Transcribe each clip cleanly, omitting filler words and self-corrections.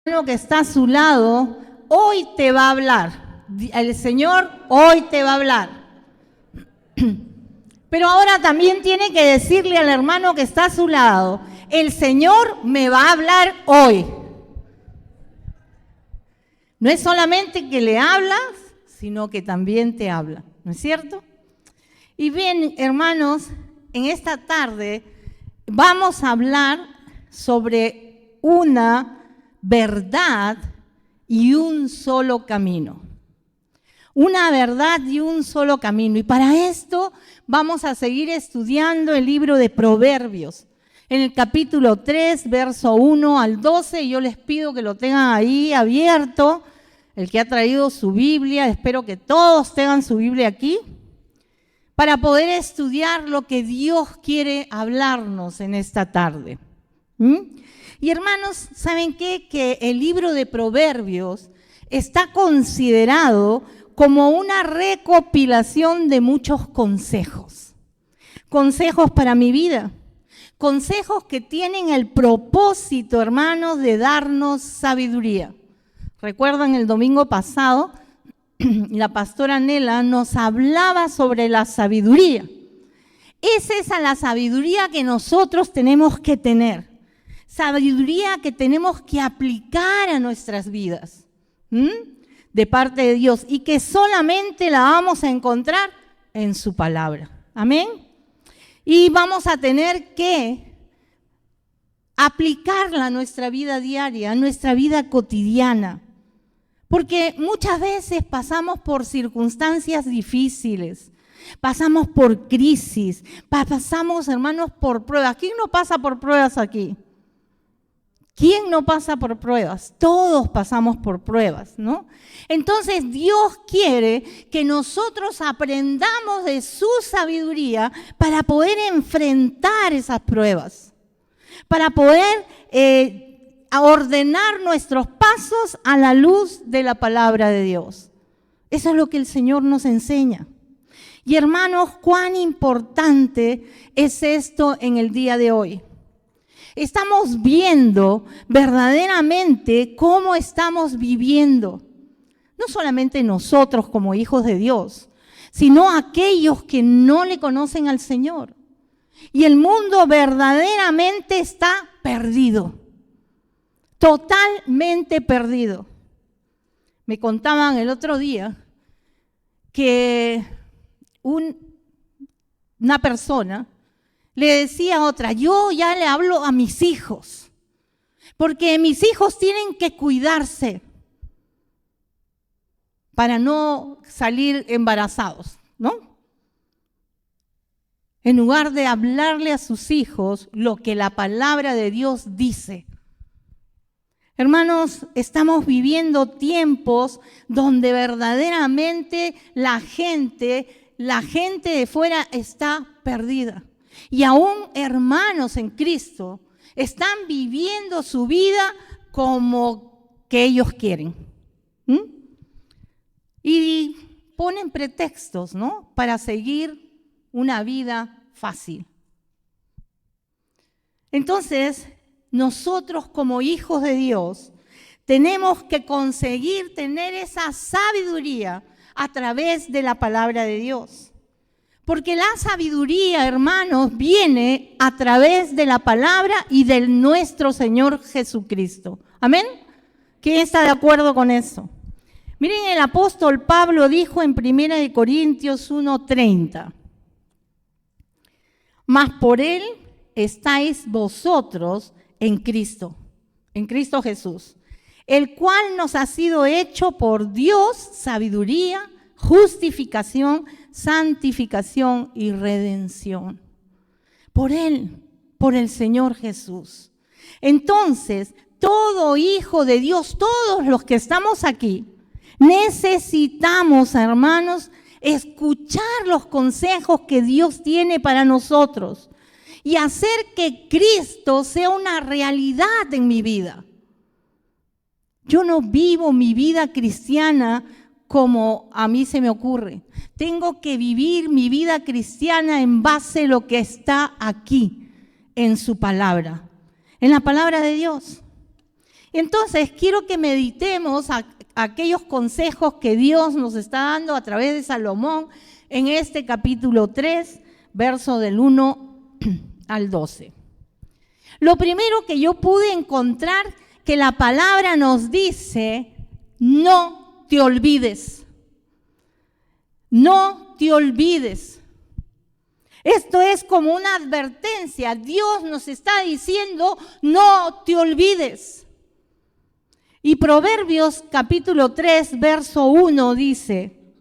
Que está a su lado, hoy te va a hablar. El Señor hoy te va a hablar. Pero ahora también tiene que decirle al hermano que está a su lado, el Señor me va a hablar hoy. No es solamente que le hablas, sino que también te habla, ¿no es cierto? Y bien, hermanos, en esta tarde vamos a hablar sobre una verdad y un solo camino. Una verdad y un solo camino. Y para esto vamos a seguir estudiando el libro de Proverbios. En el capítulo 3, verso 1 al 12, yo les pido que lo tengan ahí abierto. El que ha traído su Biblia, espero que todos tengan su Biblia aquí, para poder estudiar lo que Dios quiere hablarnos en esta tarde. Y hermanos, ¿saben qué? Que el libro de Proverbios está considerado como una recopilación de muchos consejos. Consejos para mi vida. Consejos que tienen el propósito, hermanos, de darnos sabiduría. ¿Recuerdan el domingo pasado? La pastora Nela nos hablaba sobre la sabiduría. Es esa la sabiduría que nosotros tenemos que tener. Sabiduría que tenemos que aplicar a nuestras vidas, de parte de Dios, y que solamente la vamos a encontrar en su palabra. Amén. Y vamos a tener que aplicarla a nuestra vida diaria, a nuestra vida cotidiana, porque muchas veces pasamos por circunstancias difíciles, pasamos por crisis, pasamos, hermanos, por pruebas. ¿Quién no pasa por pruebas aquí? ¿Quién no pasa por pruebas? Todos pasamos por pruebas, ¿no? Entonces Dios quiere que nosotros aprendamos de su sabiduría para poder enfrentar esas pruebas, para poder ordenar nuestros pasos a la luz de la palabra de Dios. Eso es lo que el Señor nos enseña. Y hermanos, cuán importante es esto en el día de hoy. Estamos viendo verdaderamente cómo estamos viviendo, no solamente nosotros como hijos de Dios, sino aquellos que no le conocen al Señor. Y el mundo verdaderamente está perdido, totalmente perdido. Me contaban el otro día que una persona le decía a otra, yo ya le hablo a mis hijos, porque mis hijos tienen que cuidarse para no salir embarazados, ¿no? En lugar de hablarle a sus hijos lo que la palabra de Dios dice. Hermanos, estamos viviendo tiempos donde verdaderamente la gente de fuera está perdida. Y aún hermanos en Cristo están viviendo su vida como que ellos quieren. Y ponen pretextos, ¿no? Para seguir una vida fácil. Entonces, nosotros como hijos de Dios tenemos que conseguir tener esa sabiduría a través de la palabra de Dios. Porque la sabiduría, hermanos, viene a través de la palabra y de nuestro Señor Jesucristo. ¿Amén? ¿Quién está de acuerdo con eso? Miren, el apóstol Pablo dijo en 1 Corintios 1:30, mas por él estáis vosotros en Cristo Jesús, el cual nos ha sido hecho por Dios sabiduría, justificación, santificación y redención. Por Él, por el Señor Jesús. Entonces, todo hijo de Dios, todos los que estamos aquí, necesitamos, hermanos, escuchar los consejos que Dios tiene para nosotros y hacer que Cristo sea una realidad en mi vida. Yo no vivo mi vida cristiana como a mí se me ocurre. Tengo que vivir mi vida cristiana en base a lo que está aquí, en su palabra, en la palabra de Dios. Entonces, quiero que meditemos aquellos consejos que Dios nos está dando a través de Salomón en este capítulo 3, verso del 1 al 12. Lo primero que yo pude encontrar que la palabra nos dice, no te olvides. No te olvides. Esto es como una advertencia. Dios nos está diciendo, no te olvides. Y Proverbios capítulo 3, verso 1 dice,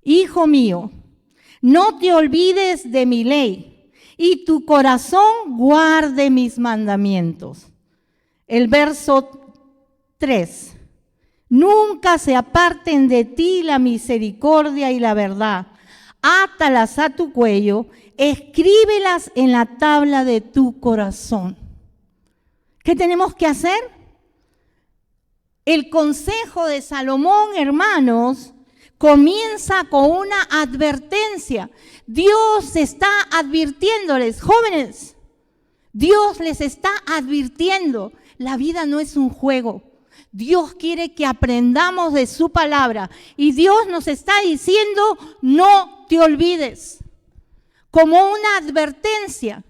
Hijo mío, no te olvides de mi ley, y tu corazón guarde mis mandamientos. El verso 3, nunca se aparten de ti la misericordia y la verdad. Átalas a tu cuello, escríbelas en la tabla de tu corazón. ¿Qué tenemos que hacer? El consejo de Salomón, hermanos, comienza con una advertencia. Dios está advirtiéndoles, jóvenes, Dios les está advirtiendo, la vida no es un juego. Dios quiere que aprendamos de su palabra y Dios nos está diciendo, no te olvides, como una advertencia.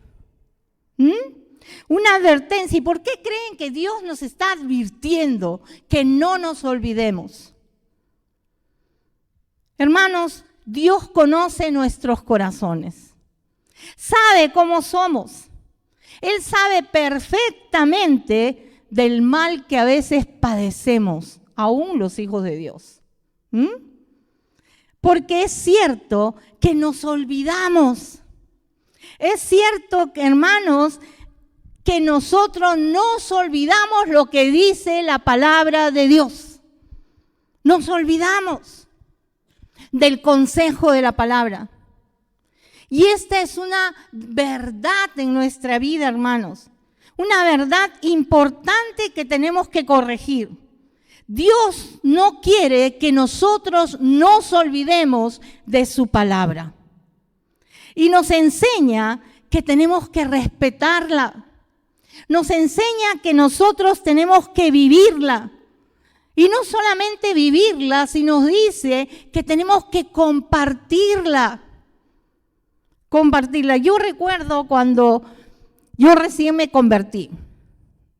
Una advertencia. ¿Y por qué creen que Dios nos está advirtiendo que no nos olvidemos? Hermanos, Dios conoce nuestros corazones, sabe cómo somos. Él sabe perfectamente del mal que a veces padecemos, aún los hijos de Dios. Porque es cierto que nos olvidamos. Es cierto, hermanos, que nosotros nos olvidamos lo que dice la palabra de Dios. Nos olvidamos del consejo de la palabra. Y esta es una verdad en nuestra vida, hermanos. Una verdad importante que tenemos que corregir. Dios no quiere que nosotros nos olvidemos de su palabra. Y nos enseña que tenemos que respetarla. Nos enseña que nosotros tenemos que vivirla. Y no solamente vivirla, sino dice que tenemos que compartirla. Compartirla. Yo recuerdo cuando yo recién me convertí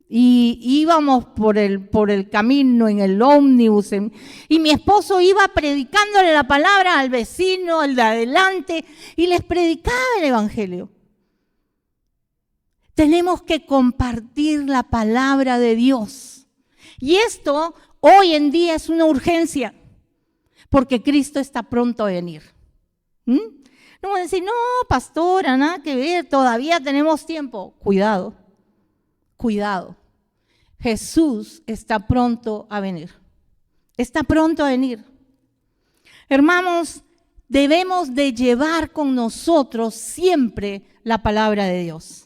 y íbamos por el camino en el ómnibus y mi esposo iba predicándole la palabra al vecino, al de adelante, y les predicaba el evangelio. Tenemos que compartir la palabra de Dios. Y esto hoy en día es una urgencia, porque Cristo está pronto a venir. No voy a decir, no, pastora, nada que ver, todavía tenemos tiempo. Cuidado, cuidado. Jesús está pronto a venir. Está pronto a venir. Hermanos, debemos de llevar con nosotros siempre la palabra de Dios.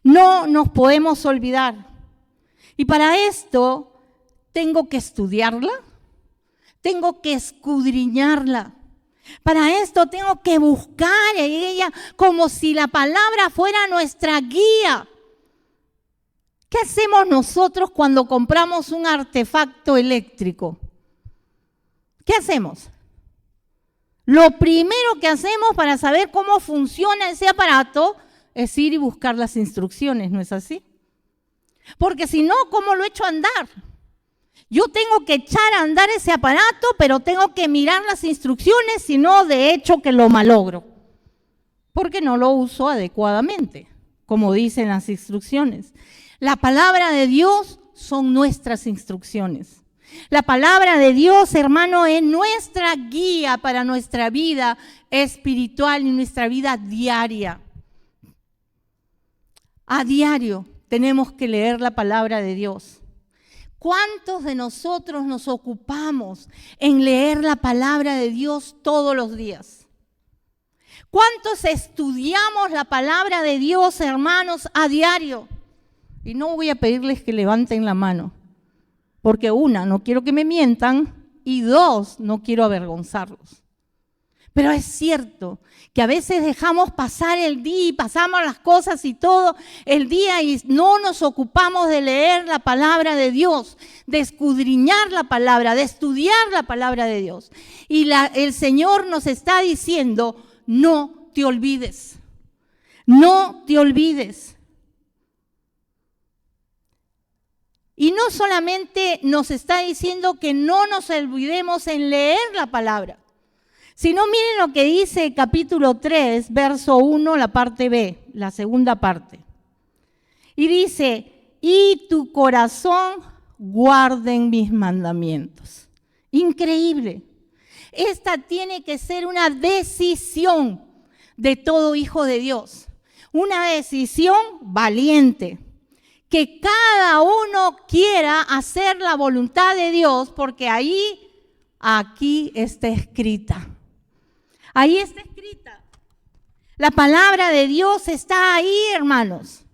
No nos podemos olvidar. Y para esto tengo que estudiarla, tengo que escudriñarla. Para esto tengo que buscar en ella como si la palabra fuera nuestra guía. ¿Qué hacemos nosotros cuando compramos un artefacto eléctrico? ¿Qué hacemos? Lo primero que hacemos para saber cómo funciona ese aparato es ir y buscar las instrucciones, ¿no es así? Porque si no, ¿cómo lo echo a andar? Yo tengo que echar a andar ese aparato, pero tengo que mirar las instrucciones, si no, de hecho que lo malogro, porque no lo uso adecuadamente, como dicen las instrucciones. La palabra de Dios son nuestras instrucciones. La palabra de Dios, hermano, es nuestra guía para nuestra vida espiritual y nuestra vida diaria. A diario tenemos que leer la palabra de Dios. ¿Cuántos de nosotros nos ocupamos en leer la palabra de Dios todos los días? ¿Cuántos estudiamos la palabra de Dios, hermanos, a diario? Y no voy a pedirles que levanten la mano, porque una, no quiero que me mientan, y dos, no quiero avergonzarlos. Pero es cierto que a veces dejamos pasar el día y pasamos las cosas y todo el día y no nos ocupamos de leer la palabra de Dios, de escudriñar la palabra, de estudiar la palabra de Dios. Y el Señor nos está diciendo, no te olvides, no te olvides. Y no solamente nos está diciendo que no nos olvidemos en leer la palabra, sino miren lo que dice el capítulo 3, verso 1, la parte B, la segunda parte. Y dice, y tu corazón guarden mis mandamientos. Increíble. Esta tiene que ser una decisión de todo hijo de Dios. Una decisión valiente. Que cada uno quiera hacer la voluntad de Dios, porque aquí está escrita. Ahí está escrita. La palabra de Dios está ahí, hermanos.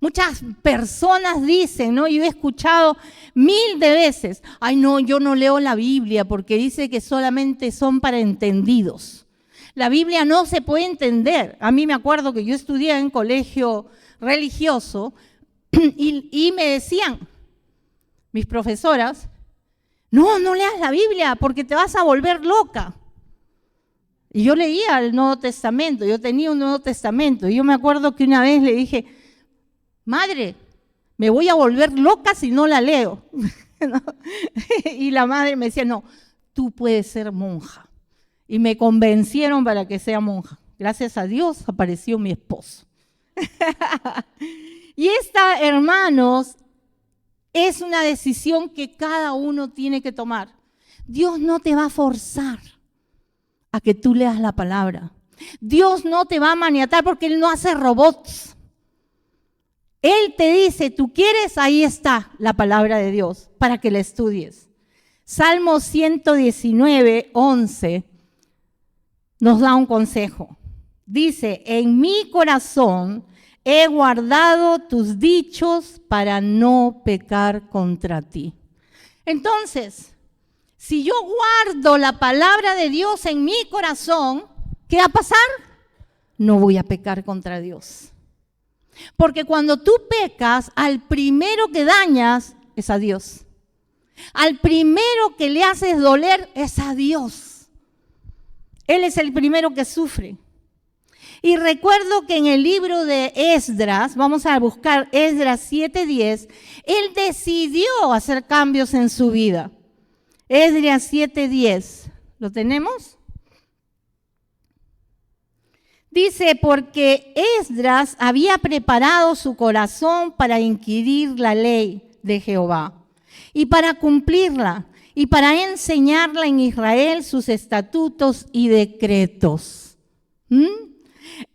Muchas personas dicen, ¿no? Yo he escuchado 1000 de veces, ay no, yo no leo la Biblia porque dice que solamente son para entendidos. La Biblia no se puede entender. A mí me acuerdo que yo estudié en colegio religioso y me decían mis profesoras, no leas la Biblia porque te vas a volver loca. Y yo leía el Nuevo Testamento, yo tenía un Nuevo Testamento. Y yo me acuerdo que una vez le dije, madre, me voy a volver loca si no la leo. ¿No? Y la madre me decía, no, tú puedes ser monja. Y me convencieron para que sea monja. Gracias a Dios apareció mi esposo. Y esta, hermanos, es una decisión que cada uno tiene que tomar. Dios no te va a forzar a que tú leas la palabra. Dios no te va a maniatar porque Él no hace robots. Él te dice, tú quieres, ahí está la palabra de Dios para que la estudies. Salmo 119, 11 nos da un consejo. Dice, en mi corazón he guardado tus dichos para no pecar contra ti. Entonces, si yo guardo la palabra de Dios en mi corazón, ¿qué va a pasar? No voy a pecar contra Dios. Porque cuando tú pecas, al primero que dañas es a Dios. Al primero que le haces doler es a Dios. Él es el primero que sufre. Y recuerdo que en el libro de Esdras, vamos a buscar Esdras 7:10, él decidió hacer cambios en su vida. Esdras 7:10, ¿lo tenemos? Dice, porque Esdras había preparado su corazón para inquirir la ley de Jehová y para cumplirla y para enseñarla en Israel sus estatutos y decretos.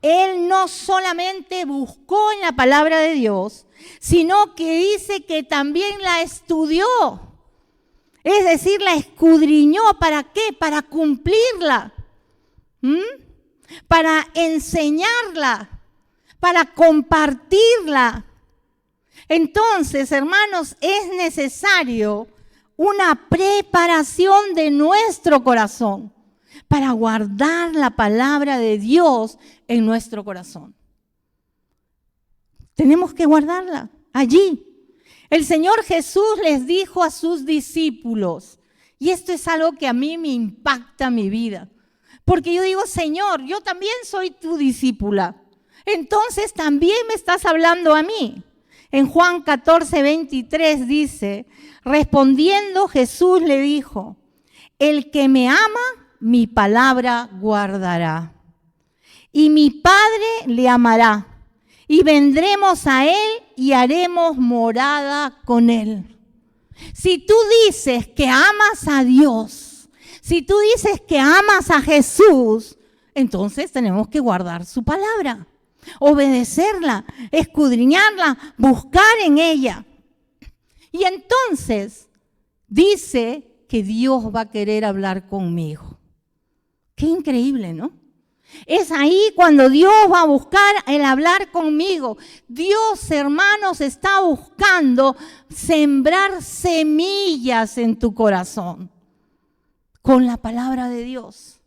Él no solamente buscó en la palabra de Dios, sino que dice que también la estudió. Es decir, la escudriñó. ¿Para qué? Para cumplirla. Para enseñarla. Para compartirla. Entonces, hermanos, es necesario una preparación de nuestro corazón para guardar la palabra de Dios en nuestro corazón. Tenemos que guardarla allí. El Señor Jesús les dijo a sus discípulos, y esto es algo que a mí me impacta mi vida, porque yo digo, Señor, yo también soy tu discípula, entonces también me estás hablando a mí. En Juan 14:23 dice, respondiendo Jesús le dijo, el que me ama, mi palabra guardará, y mi Padre le amará, y vendremos a Él y haremos morada con Él. Si tú dices que amas a Dios, si tú dices que amas a Jesús, entonces tenemos que guardar su palabra, obedecerla, escudriñarla, buscar en ella. Y entonces dice que Dios va a querer hablar conmigo. Qué increíble, ¿no? Es ahí cuando Dios va a buscar el hablar conmigo. Dios, hermanos, está buscando sembrar semillas en tu corazón con la palabra de Dios.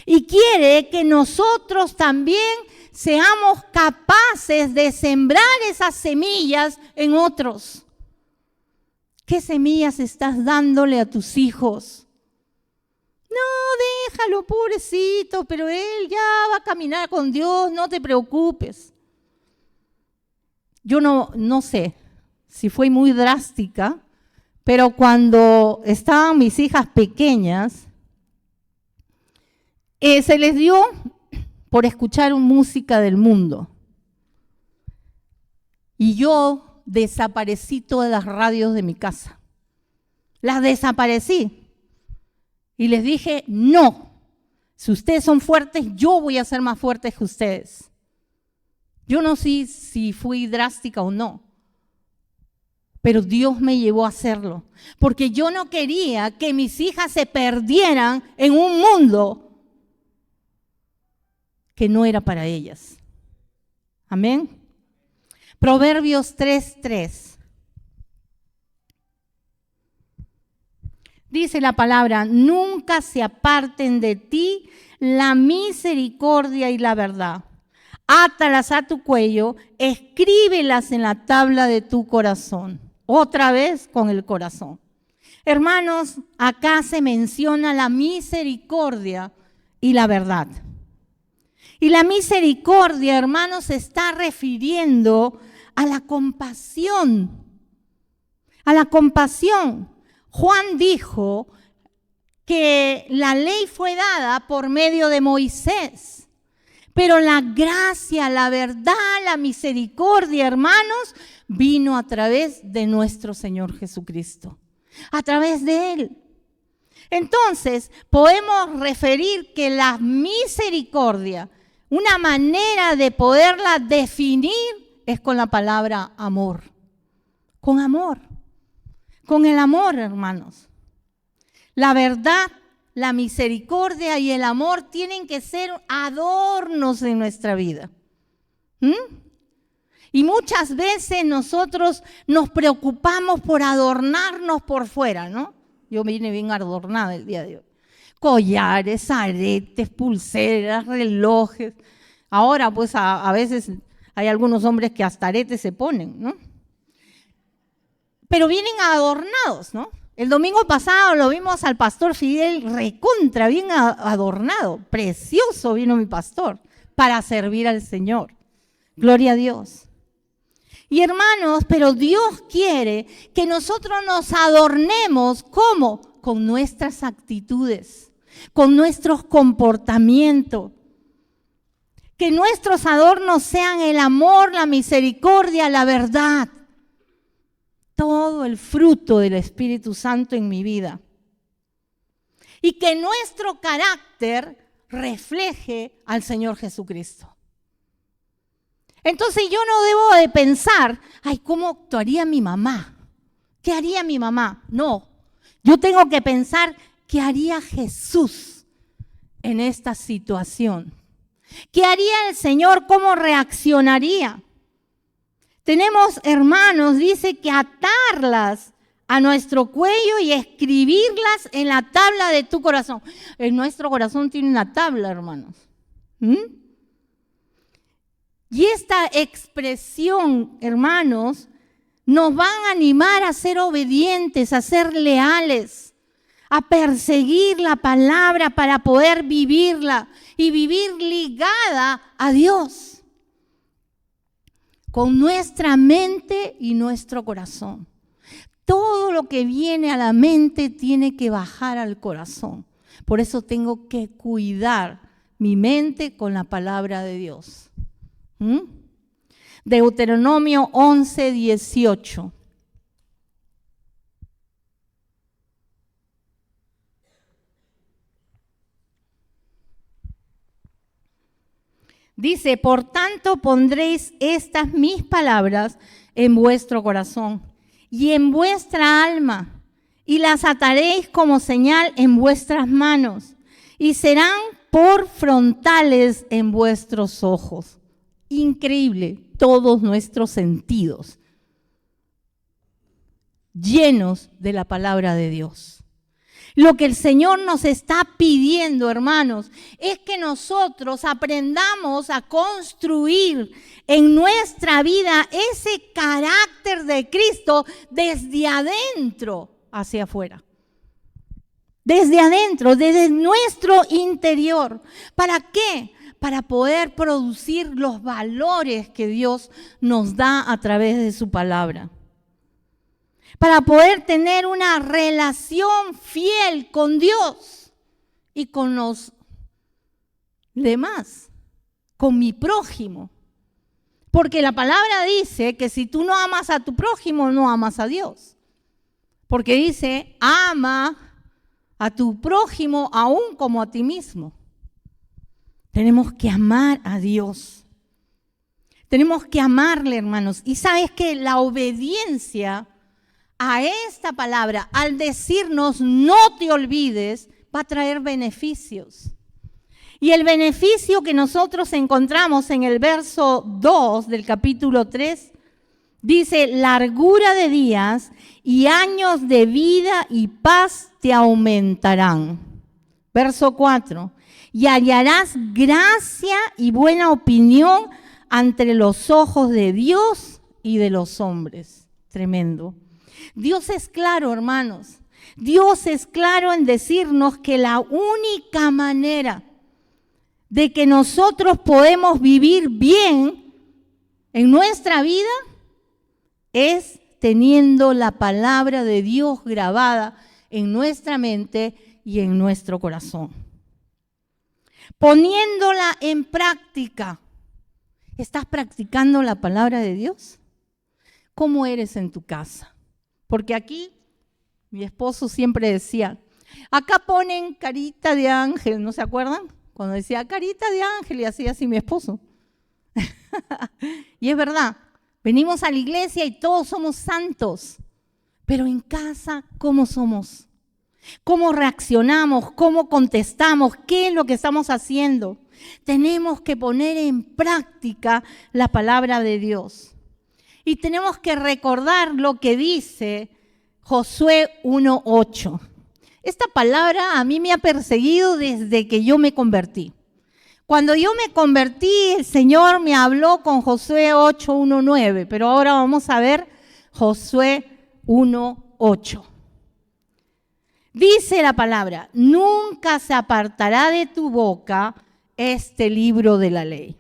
Y quiere que nosotros también seamos capaces de sembrar esas semillas en otros. ¿Qué semillas estás dándole a tus hijos? No, déjalo, pobrecito, pero él ya va a caminar con Dios, no te preocupes. Yo no sé si fue muy drástica, pero cuando estaban mis hijas pequeñas, se les dio por escuchar música del mundo. Y yo desaparecí todas las radios de mi casa. Las desaparecí. Y les dije, no, si ustedes son fuertes, yo voy a ser más fuerte que ustedes. Yo no sé si fui drástica o no, pero Dios me llevó a hacerlo. Porque yo no quería que mis hijas se perdieran en un mundo que no era para ellas. Amén. Proverbios 3:3. Dice la palabra, nunca se aparten de ti la misericordia y la verdad. Átalas a tu cuello, escríbelas en la tabla de tu corazón. Otra vez con el corazón. Hermanos, acá se menciona la misericordia y la verdad. Y la misericordia, hermanos, se está refiriendo a la compasión. A la compasión. Juan dijo que la ley fue dada por medio de Moisés, pero la gracia, la verdad, la misericordia, hermanos, vino a través de nuestro Señor Jesucristo, a través de Él. Entonces, podemos referir que la misericordia, una manera de poderla definir es con la palabra amor, con amor. Con el amor, hermanos. La verdad, la misericordia y el amor tienen que ser adornos en nuestra vida. Y muchas veces nosotros nos preocupamos por adornarnos por fuera, ¿no? Yo vine bien adornada el día de hoy. Collares, aretes, pulseras, relojes. Ahora, pues, a veces hay algunos hombres que hasta aretes se ponen, ¿no? Pero vienen adornados, ¿no? El domingo pasado lo vimos al pastor Fidel recontra, bien adornado. Precioso vino mi pastor para servir al Señor. Gloria a Dios. Y hermanos, pero Dios quiere que nosotros nos adornemos, ¿cómo? Con nuestras actitudes, con nuestros comportamientos. Que nuestros adornos sean el amor, la misericordia, la verdad. Todo el fruto del Espíritu Santo en mi vida. Y que nuestro carácter refleje al Señor Jesucristo. Entonces yo no debo de pensar, ay, ¿cómo actuaría mi mamá? ¿Qué haría mi mamá? No, yo tengo que pensar, ¿qué haría Jesús en esta situación? ¿Qué haría el Señor? ¿Cómo reaccionaría? Tenemos, hermanos, dice que atarlas a nuestro cuello y escribirlas en la tabla de tu corazón. En nuestro corazón tiene una tabla, hermanos. Y esta expresión, hermanos, nos van a animar a ser obedientes, a ser leales, a perseguir la palabra para poder vivirla y vivir ligada a Dios. Con nuestra mente y nuestro corazón. Todo lo que viene a la mente tiene que bajar al corazón. Por eso tengo que cuidar mi mente con la palabra de Dios. Deuteronomio 11:18. Dice, por tanto pondréis estas mis palabras en vuestro corazón y en vuestra alma, y las ataréis como señal en vuestras manos, y serán por frontales en vuestros ojos. Increíble, todos nuestros sentidos llenos de la palabra de Dios. Lo que el Señor nos está pidiendo, hermanos, es que nosotros aprendamos a construir en nuestra vida ese carácter de Cristo desde adentro hacia afuera. Desde adentro, desde nuestro interior. ¿Para qué? Para poder producir los valores que Dios nos da a través de su palabra. Para poder tener una relación fiel con Dios y con los demás, con mi prójimo. Porque la palabra dice que si tú no amas a tu prójimo, no amas a Dios. Porque dice, ama a tu prójimo aún como a ti mismo. Tenemos que amar a Dios. Tenemos que amarle, hermanos. Y sabes que la obediencia a esta palabra, al decirnos no te olvides, va a traer beneficios. Y el beneficio que nosotros encontramos en el verso 2 del capítulo 3, dice, largura de días y años de vida y paz te aumentarán. Verso 4, y hallarás gracia y buena opinión ante los ojos de Dios y de los hombres. Tremendo. Dios es claro, hermanos. Dios es claro en decirnos que la única manera de que nosotros podemos vivir bien en nuestra vida es teniendo la palabra de Dios grabada en nuestra mente y en nuestro corazón. Poniéndola en práctica. ¿Estás practicando la palabra de Dios? ¿Cómo eres en tu casa? Porque aquí mi esposo siempre decía, acá ponen carita de ángel, ¿no se acuerdan? Cuando decía carita de ángel y hacía así mi esposo. Y es verdad, venimos a la iglesia y todos somos santos, pero en casa, ¿cómo somos? ¿Cómo reaccionamos? ¿Cómo contestamos? ¿Qué es lo que estamos haciendo? Tenemos que poner en práctica la palabra de Dios. Y tenemos que recordar lo que dice Josué 1:8. Esta palabra a mí me ha perseguido desde que yo me convertí. Cuando yo me convertí, el Señor me habló con Josué 8:1-9, pero ahora vamos a ver Josué 1:8. Dice la palabra, nunca se apartará de tu boca este libro de la ley.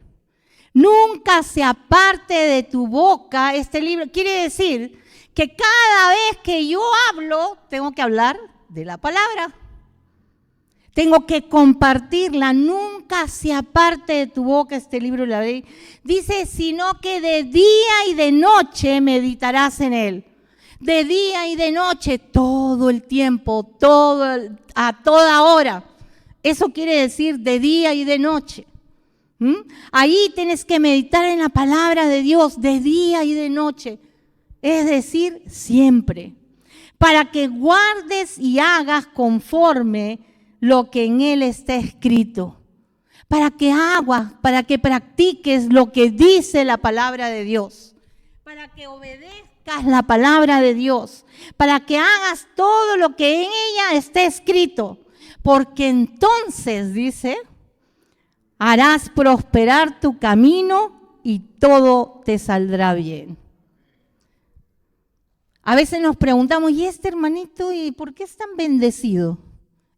Nunca se aparte de tu boca este libro. Quiere decir que cada vez que yo hablo, tengo que hablar de la palabra. Tengo que compartirla. Nunca se aparte de tu boca este libro de la ley. Dice, sino que de día y de noche meditarás en él. De día y de noche, todo el tiempo, a toda hora. Eso quiere decir de día y de noche. Ahí tienes que meditar en la palabra de Dios de día y de noche. Es decir, siempre. Para que guardes y hagas conforme lo que en él está escrito. Para que practiques lo que dice la palabra de Dios. Para que obedezcas la palabra de Dios. Para que hagas todo lo que en ella está escrito. Porque entonces, dice, harás prosperar tu camino y todo te saldrá bien. A veces nos preguntamos, ¿y este hermanito, y por qué es tan bendecido?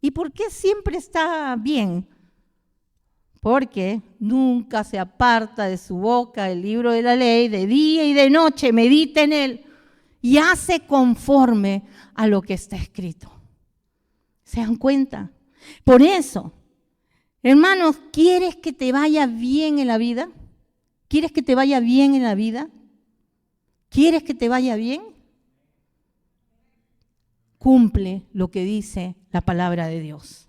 ¿Y por qué siempre está bien? Porque nunca se aparta de su boca el libro de la ley, de día y de noche medita en él y hace conforme a lo que está escrito. ¿Se dan cuenta? Por eso, hermanos, ¿quieres que te vaya bien en la vida? ¿Quieres que te vaya bien en la vida? ¿Quieres que te vaya bien? Cumple lo que dice la palabra de Dios.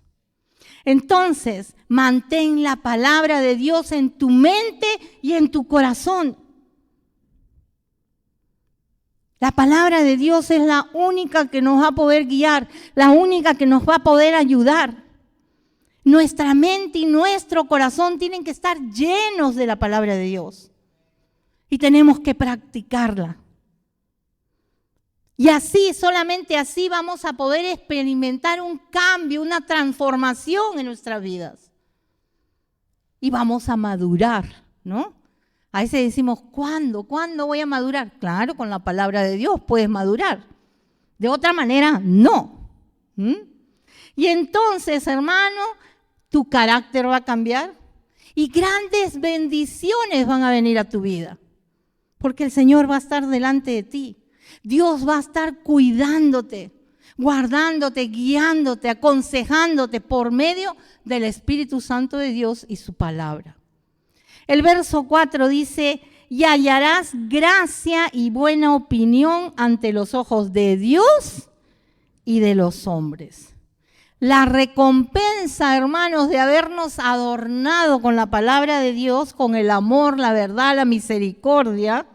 Entonces, mantén la palabra de Dios en tu mente y en tu corazón. La palabra de Dios es la única que nos va a poder guiar, la única que nos va a poder ayudar. Nuestra mente y nuestro corazón tienen que estar llenos de la palabra de Dios. Y tenemos que practicarla. Y así, solamente así vamos a poder experimentar un cambio, una transformación en nuestras vidas. Y vamos a madurar, ¿no? A veces decimos, ¿cuándo? ¿Cuándo voy a madurar? Claro, con la palabra de Dios puedes madurar. De otra manera, no. Y entonces, hermano, tu carácter va a cambiar y grandes bendiciones van a venir a tu vida. Porque el Señor va a estar delante de ti. Dios va a estar cuidándote, guardándote, guiándote, aconsejándote por medio del Espíritu Santo de Dios y su palabra. El verso 4 dice, y hallarás gracia y buena opinión ante los ojos de Dios y de los hombres. La recompensa, hermanos, de habernos adornado con la palabra de Dios, con el amor, la verdad, la misericordia,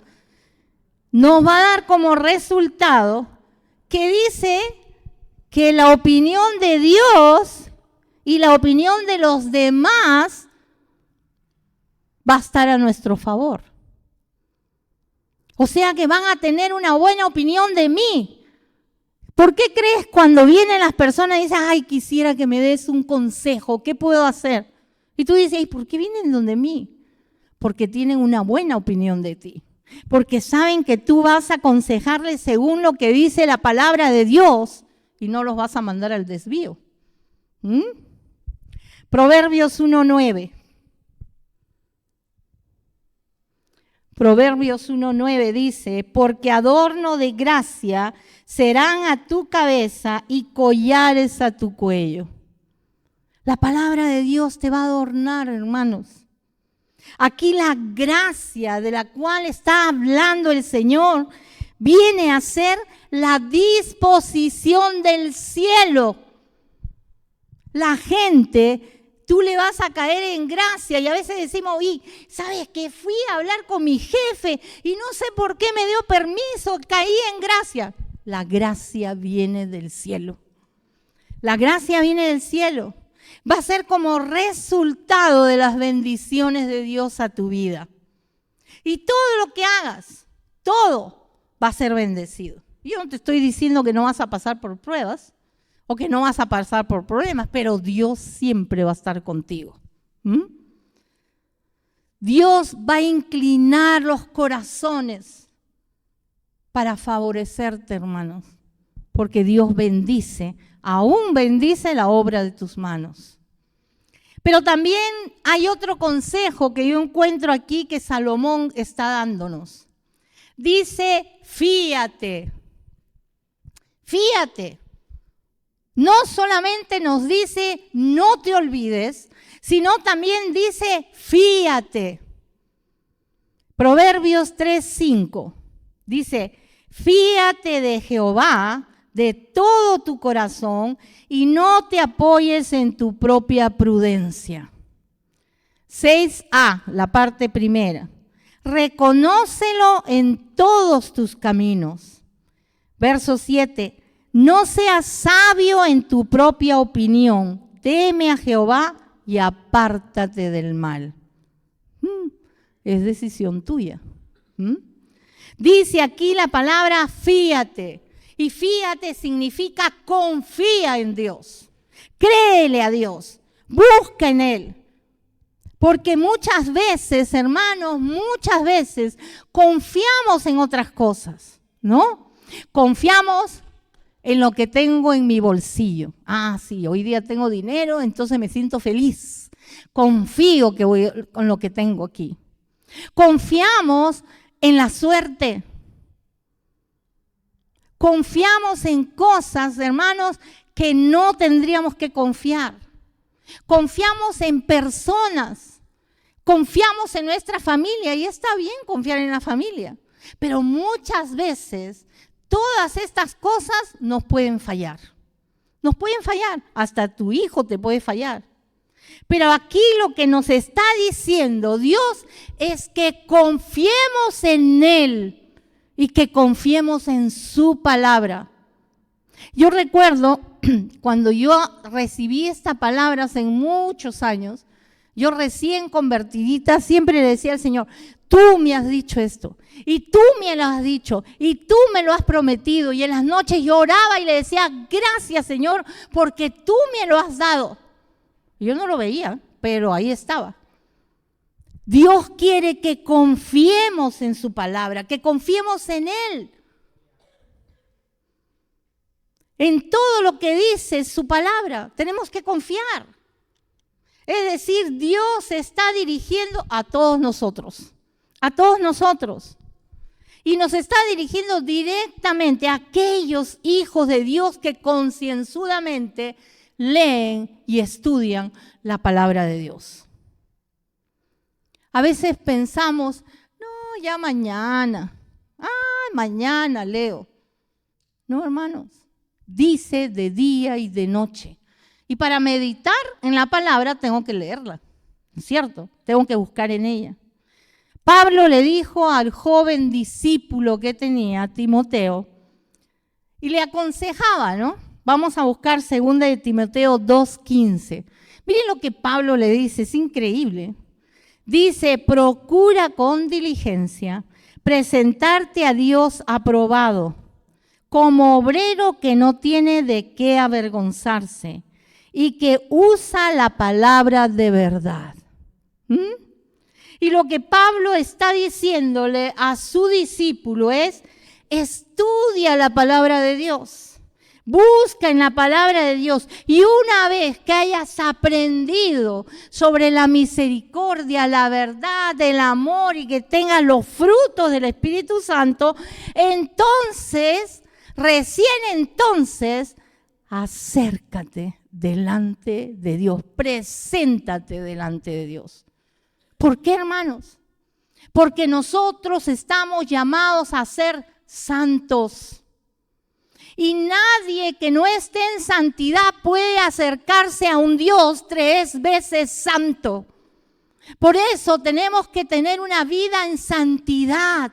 nos va a dar como resultado que dice que la opinión de Dios y la opinión de los demás va a estar a nuestro favor. O sea que van a tener una buena opinión de mí. ¿Por qué crees cuando vienen las personas y dicen, ay, quisiera que me des un consejo, ¿qué puedo hacer? Y tú dices, ¿y por qué vienen donde mí? Porque tienen una buena opinión de ti. Porque saben que tú vas a aconsejarles según lo que dice la palabra de Dios y no los vas a mandar al desvío. Proverbios 1:9. Proverbios 1:9 dice, porque adorno de gracia serán a tu cabeza y collares a tu cuello. La palabra de Dios te va a adornar, hermanos. Aquí la gracia de la cual está hablando el Señor viene a ser la disposición del cielo. La gente, tú le vas a caer en gracia y a veces decimos, ¿sabes qué? Fui a hablar con mi jefe y no sé por qué me dio permiso, caí en gracia. La gracia viene del cielo. La gracia viene del cielo. Va a ser como resultado de las bendiciones de Dios a tu vida. Y todo lo que hagas, todo va a ser bendecido. Yo no te estoy diciendo que no vas a pasar por pruebas o que no vas a pasar por problemas, pero Dios siempre va a estar contigo. Dios va a inclinar los corazones para favorecerte, hermanos, porque Dios bendice, aún bendice la obra de tus manos. Pero también hay otro consejo que yo encuentro aquí que Salomón está dándonos. Dice, fíate. Fíate. No solamente nos dice, no te olvides, sino también dice, fíate. Proverbios 3:5 dice, fíate de Jehová de todo tu corazón y no te apoyes en tu propia prudencia. 6a, la parte primera. Reconócelo en todos tus caminos. Verso 7. No seas sabio en tu propia opinión. Teme a Jehová y apártate del mal. Es decisión tuya. Dice aquí la palabra fíate. Y fíate significa confía en Dios. Créele a Dios. Busca en Él. Porque muchas veces, hermanos, muchas veces confiamos en otras cosas, ¿no? Confiamos en lo que tengo en mi bolsillo. Ah, sí, hoy día tengo dinero, entonces me siento feliz. Confío que voy con lo que tengo aquí. Confiamos en la suerte. Confiamos en cosas, hermanos, que no tendríamos que confiar. Confiamos en personas. Confiamos en nuestra familia y está bien confiar en la familia. Pero muchas veces todas estas cosas nos pueden fallar. Nos pueden fallar. Hasta tu hijo te puede fallar. Pero aquí lo que nos está diciendo Dios es que confiemos en Él y que confiemos en su palabra. Yo recuerdo cuando yo recibí esta palabra hace muchos años, Yo recién convertidita siempre le decía al Señor, tú me has dicho esto, y tú me lo has dicho, y tú me lo has prometido. Y en las noches yo oraba y le decía, gracias Señor, porque tú me lo has dado. Yo no lo veía, pero ahí estaba. Dios quiere que confiemos en su palabra, que confiemos en Él. En todo lo que dice su palabra, tenemos que confiar. Es decir, Dios está dirigiendo a todos nosotros. A todos nosotros. Y nos está dirigiendo directamente a aquellos hijos de Dios que concienzudamente leen y estudian la palabra de Dios. A veces pensamos, no, ya mañana. Mañana leo. No, hermanos. Dice de día y de noche. Y para meditar en la palabra tengo que leerla, ¿no es cierto? Tengo que buscar en ella. Pablo le dijo al joven discípulo que tenía, Timoteo, y le aconsejaba, ¿no? Vamos a buscar 2 de Timoteo 2:15. Miren lo que Pablo le dice, es increíble. Dice, procura con diligencia presentarte a Dios aprobado, como obrero que no tiene de qué avergonzarse y que usa la palabra de verdad. Y lo que Pablo está diciéndole a su discípulo es, estudia la palabra de Dios, busca en la palabra de Dios, y una vez que hayas aprendido sobre la misericordia, la verdad, el amor y que tengas los frutos del Espíritu Santo, entonces, recién entonces, acércate delante de Dios, preséntate delante de Dios. ¿Por qué, hermanos? Porque nosotros estamos llamados a ser santos. Y nadie que no esté en santidad puede acercarse a un Dios 3 veces santo. Por eso tenemos que tener una vida en santidad,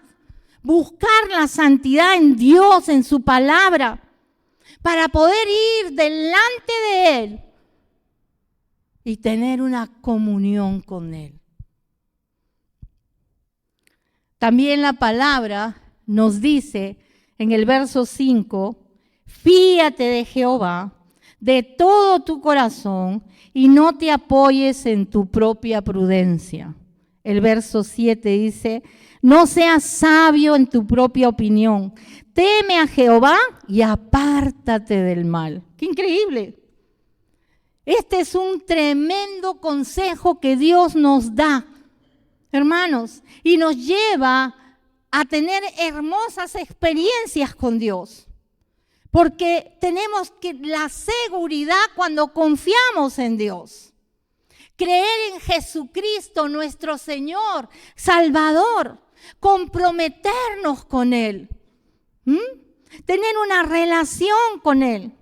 buscar la santidad en Dios, en su palabra, para poder ir delante de Él y tener una comunión con Él. También la palabra nos dice en el verso 5, fíate de Jehová de todo tu corazón y no te apoyes en tu propia prudencia. El verso 7 dice, no seas sabio en tu propia opinión, teme a Jehová y apártate del mal. ¡Qué increíble! Este es un tremendo consejo que Dios nos da, hermanos, y nos lleva a tener hermosas experiencias con Dios. Porque tenemos que la seguridad cuando confiamos en Dios. Creer en Jesucristo, nuestro Señor, Salvador. Comprometernos con Él. Tener una relación con Él.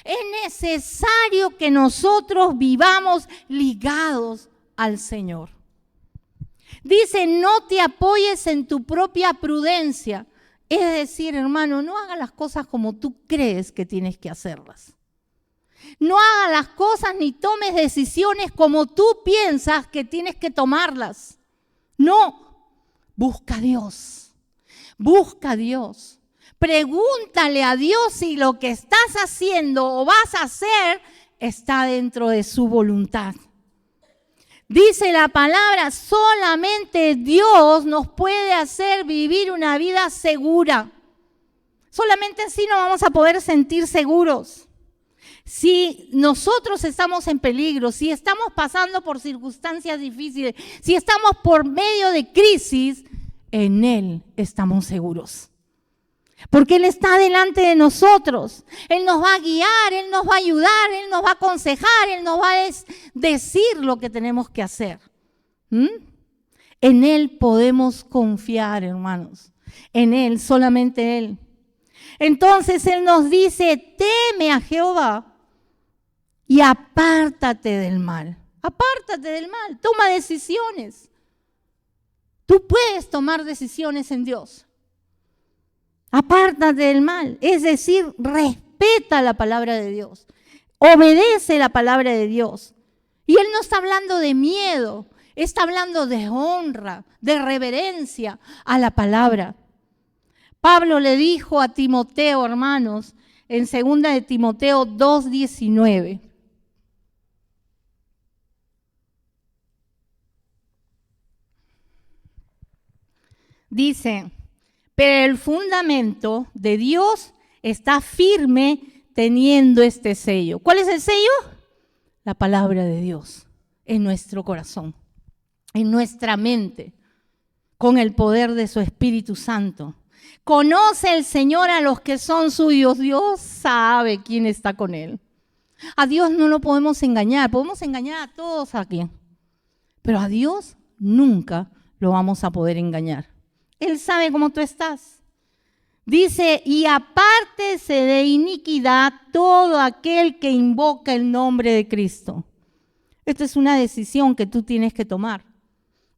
Es necesario que nosotros vivamos ligados al Señor. Dice, no te apoyes en tu propia prudencia. Es decir, hermano, no hagas las cosas como tú crees que tienes que hacerlas. No hagas las cosas ni tomes decisiones como tú piensas que tienes que tomarlas. No, busca a Dios. Busca a Dios. Pregúntale a Dios si lo que estás haciendo o vas a hacer está dentro de su voluntad. Dice la palabra, solamente Dios nos puede hacer vivir una vida segura. Solamente así nos vamos a poder sentir seguros. Si nosotros estamos en peligro, si estamos pasando por circunstancias difíciles, si estamos por medio de crisis, en Él estamos seguros. Porque Él está delante de nosotros. Él nos va a guiar, Él nos va a ayudar, Él nos va a aconsejar, Él nos va a decir lo que tenemos que hacer. En Él podemos confiar, hermanos. En Él, solamente Él. Entonces Él nos dice, teme a Jehová y apártate del mal. Apártate del mal, toma decisiones. Tú puedes tomar decisiones en Dios. Apártate del mal, es decir, respeta la palabra de Dios, obedece la palabra de Dios Y Él no está hablando de miedo, está hablando de honra, de reverencia a la palabra. Pablo le dijo a Timoteo, hermanos, en 2 de Timoteo 2:19. Dice, pero el fundamento de Dios está firme teniendo este sello. ¿Cuál es el sello? La palabra de Dios en nuestro corazón, en nuestra mente, con el poder de su Espíritu Santo. Conoce el Señor a los que son suyos. Dios sabe quién está con Él. A Dios no lo podemos engañar a todos aquí, pero a Dios nunca lo vamos a poder engañar. Él sabe cómo tú estás. Dice, y apártese de iniquidad todo aquel que invoca el nombre de Cristo. Esta es una decisión que tú tienes que tomar.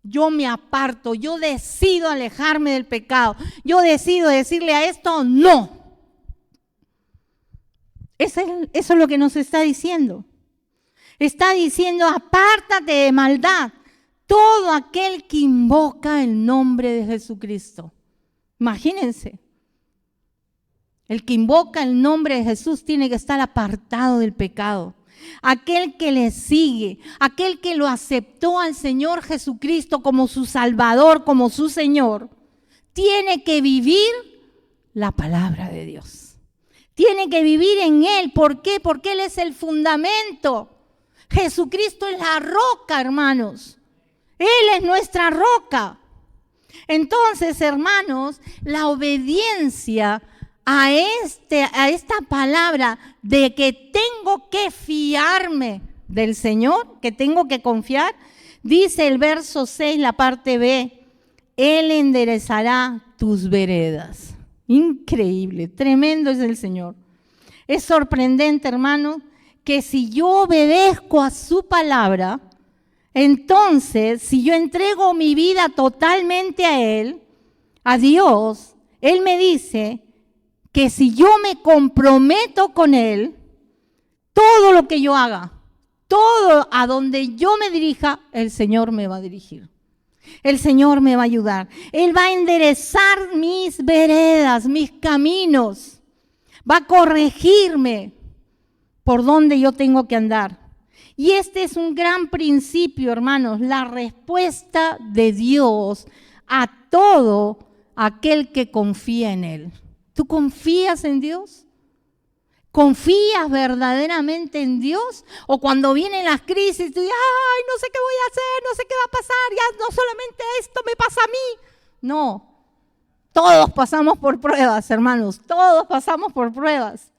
Yo me aparto, yo decido alejarme del pecado. Yo decido decirle a esto no. Eso es lo que nos está diciendo. Está diciendo, apártate de maldad. Todo aquel que invoca el nombre de Jesucristo. Imagínense. El que invoca el nombre de Jesús tiene que estar apartado del pecado. Aquel que le sigue, aquel que lo aceptó al Señor Jesucristo como su Salvador, como su Señor, tiene que vivir la palabra de Dios. Tiene que vivir en Él. ¿Por qué? Porque Él es el fundamento. Jesucristo es la roca, hermanos. Él es nuestra roca. Entonces, hermanos, la obediencia a esta palabra de que tengo que fiarme del Señor, que tengo que confiar, dice el verso 6, la parte B, Él enderezará tus veredas. Increíble, tremendo es el Señor. Es sorprendente, hermano, que si yo obedezco a su palabra, entonces, si yo entrego mi vida totalmente a Él, a Dios, Él me dice que si yo me comprometo con Él, todo lo que yo haga, todo a donde yo me dirija, el Señor me va a dirigir. El Señor me va a ayudar. Él va a enderezar mis veredas, mis caminos. Va a corregirme por donde yo tengo que andar. Y este es un gran principio, hermanos, la respuesta de Dios a todo aquel que confía en Él. ¿Tú confías en Dios? ¿Confías verdaderamente en Dios? O cuando vienen las crisis, tú dices, ay, no sé qué voy a hacer, no sé qué va a pasar, ya no solamente esto me pasa a mí. No, todos pasamos por pruebas, hermanos, todos pasamos por pruebas.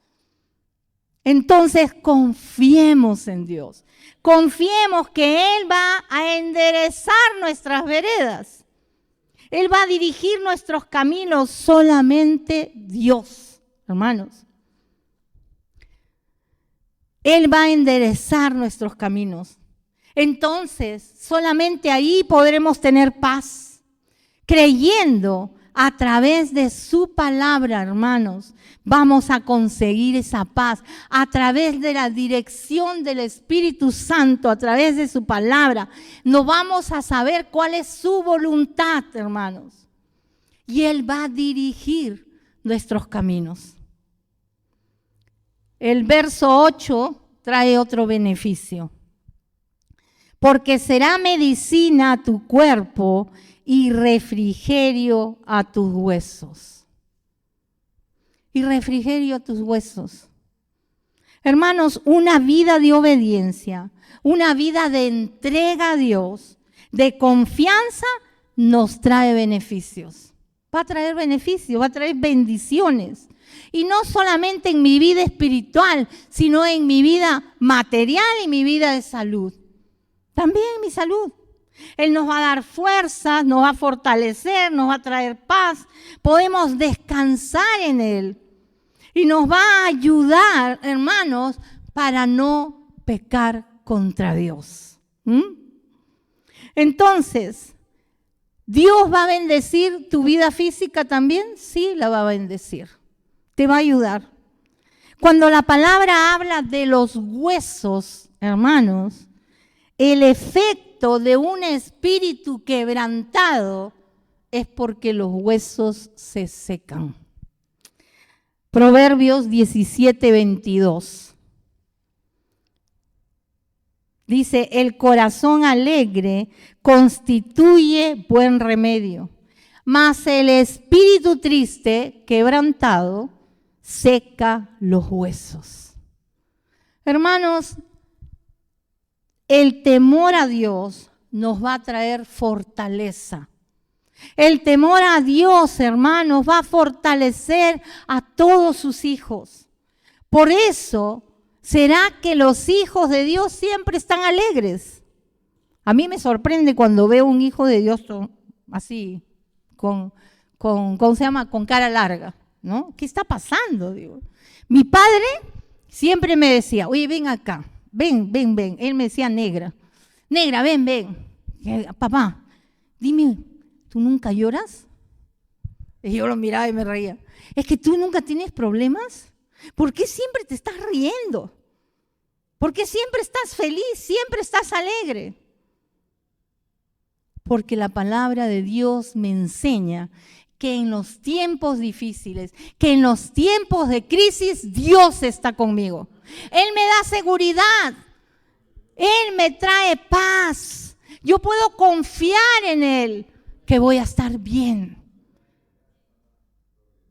Entonces confiemos en Dios, confiemos que Él va a enderezar nuestras veredas. Él va a dirigir nuestros caminos, solamente Dios, hermanos. Él va a enderezar nuestros caminos. Entonces, solamente ahí podremos tener paz, creyendo a través de su palabra, hermanos. Vamos a conseguir esa paz a través de la dirección del Espíritu Santo, a través de su palabra. Nos vamos a saber cuál es su voluntad, hermanos. Y Él va a dirigir nuestros caminos. El verso 8 trae otro beneficio. Porque será medicina a tu cuerpo y refrigerio a tus huesos. Y refrigerio a tus huesos. Hermanos, una vida de obediencia, una vida de entrega a Dios, de confianza, nos trae beneficios. Va a traer beneficios, va a traer bendiciones. Y no solamente en mi vida espiritual, sino en mi vida material y mi vida de salud. También en mi salud. Él nos va a dar fuerzas, nos va a fortalecer, nos va a traer paz. Podemos descansar en Él. Y nos va a ayudar, hermanos, para no pecar contra Dios. Entonces, ¿Dios va a bendecir tu vida física también? Sí, la va a bendecir. Te va a ayudar. Cuando la palabra habla de los huesos, hermanos, El efecto de un espíritu quebrantado es porque los huesos se secan. Proverbios 17:22. Dice, el corazón alegre constituye buen remedio, mas el espíritu triste, quebrantado, seca los huesos. Hermanos, el temor a Dios nos va a traer fortaleza. El temor a Dios, hermanos, va a fortalecer a todos sus hijos. Por eso, ¿será que los hijos de Dios siempre están alegres? A mí me sorprende cuando veo un hijo de Dios así, ¿cómo se llama? Con cara larga, ¿no? ¿Qué está pasando? Digo. Mi padre siempre me decía, oye, ven acá, ven. Él me decía negra, ven. Papá, dime, ¿tú nunca lloras? Y yo lo miraba y me reía. ¿Es que tú nunca tienes problemas? ¿Por qué siempre te estás riendo? ¿Por qué siempre estás feliz? Siempre estás alegre. Porque la palabra de Dios me enseña que en los tiempos difíciles, que en los tiempos de crisis, Dios está conmigo. Él me da seguridad. Él me trae paz. Yo puedo confiar en Él, que voy a estar bien.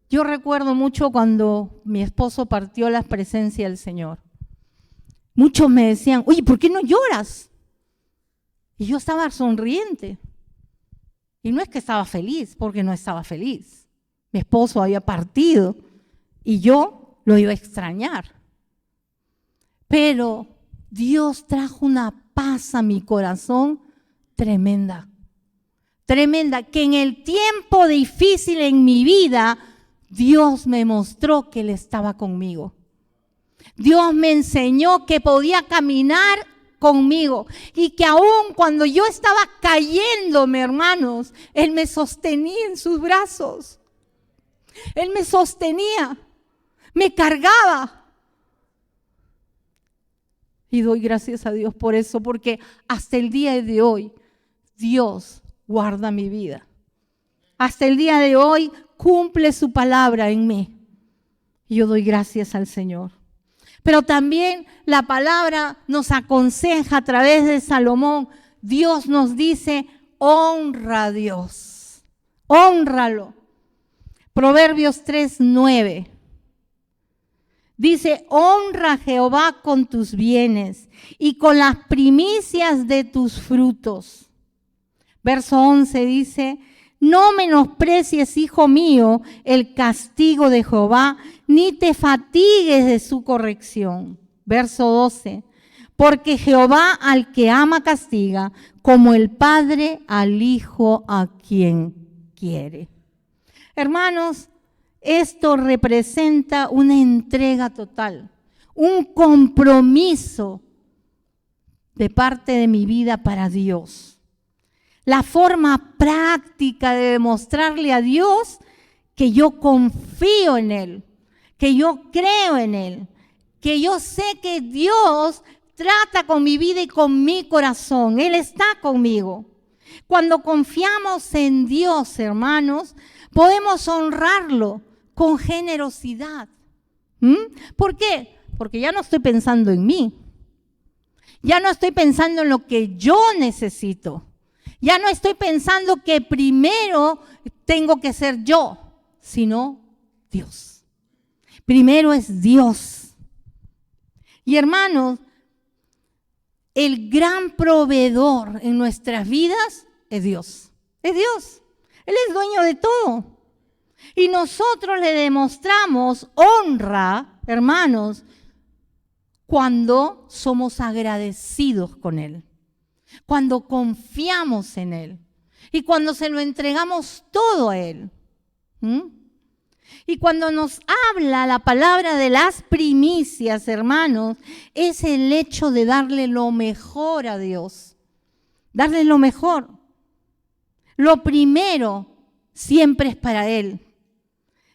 Yo recuerdo mucho cuando mi esposo partió a la presencia del Señor. Muchos me decían, oye, ¿por qué no lloras? Y yo estaba sonriente. Y no es que estaba feliz, porque no estaba feliz. Mi esposo había partido y yo lo iba a extrañar. Pero Dios trajo una paz a mi corazón tremenda. Tremenda, que en el tiempo difícil en mi vida, Dios me mostró que Él estaba conmigo. Dios me enseñó que podía caminar conmigo y que aún cuando yo estaba cayéndome, hermanos, Él me sostenía en sus brazos. Él me sostenía, me cargaba. Y doy gracias a Dios por eso, porque hasta el día de hoy, Dios guarda mi vida. Hasta el día de hoy cumple su palabra en mí. Y yo doy gracias al Señor. Pero también la palabra nos aconseja a través de Salomón. Dios nos dice, honra a Dios. Hónralo. Proverbios 3:9. Dice, honra a Jehová con tus bienes y con las primicias de tus frutos. Verso 11 dice, no menosprecies, hijo mío, el castigo de Jehová, ni te fatigues de su corrección. Verso 12, porque Jehová al que ama castiga, como el padre al hijo a quien quiere. Hermanos, esto representa una entrega total, un compromiso de parte de mi vida para Dios. La forma práctica de demostrarle a Dios que yo confío en Él, que yo creo en Él, que yo sé que Dios trata con mi vida y con mi corazón. Él está conmigo. Cuando confiamos en Dios, hermanos, podemos honrarlo con generosidad. ¿Por qué? Porque ya no estoy pensando en mí. Ya no estoy pensando en lo que yo necesito. Ya no estoy pensando que primero tengo que ser yo, sino Dios. Primero es Dios. Y hermanos, el gran proveedor en nuestras vidas es Dios. Es Dios. Él es dueño de todo. Y nosotros le demostramos honra, hermanos, cuando somos agradecidos con Él. Cuando confiamos en Él y cuando se lo entregamos todo a Él. Y cuando nos habla la palabra de las primicias, hermanos, es el hecho de darle lo mejor a Dios. Darle lo mejor. Lo primero siempre es para Él.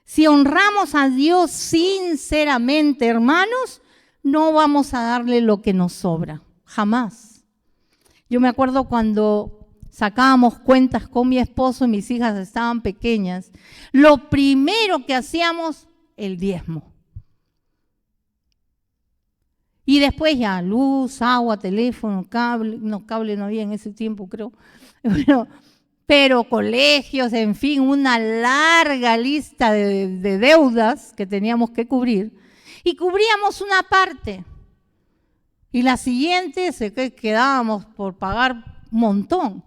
Si honramos a Dios sinceramente, hermanos, no vamos a darle lo que nos sobra. Jamás. Yo me acuerdo cuando sacábamos cuentas con mi esposo y mis hijas estaban pequeñas, lo primero que hacíamos, el diezmo. Y después ya, luz, agua, teléfono, cable no había en ese tiempo, creo. Pero colegios, en fin, una larga lista de deudas que teníamos que cubrir. Y cubríamos una parte. Y la siguiente quedábamos por pagar un montón.